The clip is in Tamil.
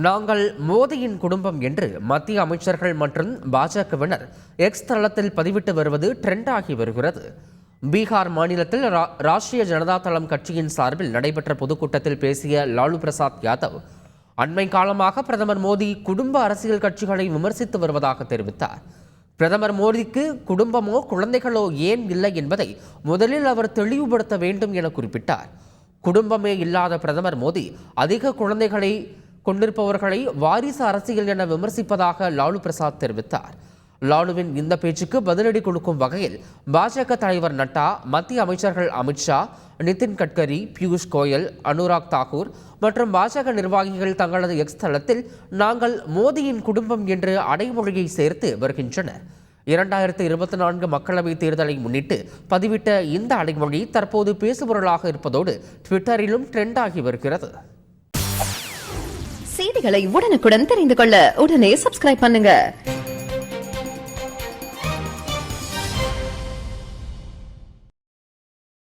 நாங்கள் மோடியின் குடும்பம் என்று மத்திய அமைச்சர்கள் மற்றும் பாஜகவினர் எக்ஸ் தளத்தில் பதிவிட்டு வருவது ட்ரெண்ட் ஆகி வருகிறது. பீகார் மாநிலத்தில் ராஷ்டிரிய ஜனதா தளம் கட்சியின் சார்பில் நடைபெற்ற பொதுக்கூட்டத்தில் பேசிய லாலு பிரசாத் யாதவ் அண்மை காலமாக பிரதமர் மோடி குடும்ப அரசியல் கட்சிகளை விமர்சித்து வருவதாக தெரிவித்தார். பிரதமர் மோடிக்கு குடும்பமோ குழந்தைகளோ ஏன் இல்லை என்பதை முதலில் அவர் தெளிவுபடுத்த வேண்டும் என குறிப்பிட்டார். குடும்பமே இல்லாத பிரதமர் மோடி அதிக குழந்தைகளை கொண்டிருப்பவர்களை வாரிசு அரசியல் என விமர்சிப்பதாக லாலு பிரசாத் தெரிவித்தார். லாலுவின் இந்த பேச்சுக்கு பதிலடி கொடுக்கும் வகையில் பாஜக தலைவர் நட்டா, மத்திய அமைச்சர்கள் அமித்ஷா, நிதின் கட்கரி, பியூஷ் கோயல், அனுராக் தாக்கூர் மற்றும் பாஜக நிர்வாகிகள் தங்களது எக்ஸ் தளத்தில் நாங்கள் மோடியின் குடும்பம் என்று அடைமொழியை சேர்த்து வருகின்றனர். 2024 மக்களவைத் தேர்தலை முன்னிட்டு பதிவிட்ட இந்த அடைமொழி தற்போது பேசுபொருளாக இருப்பதோடு ட்விட்டரிலும் ட்ரெண்ட் ஆகி வருகிறது. செய்திகளை உடனுக்குடன் தெரிந்து கொள்ள உடனே சப்ஸ்கிரைப் பண்ணுங்க.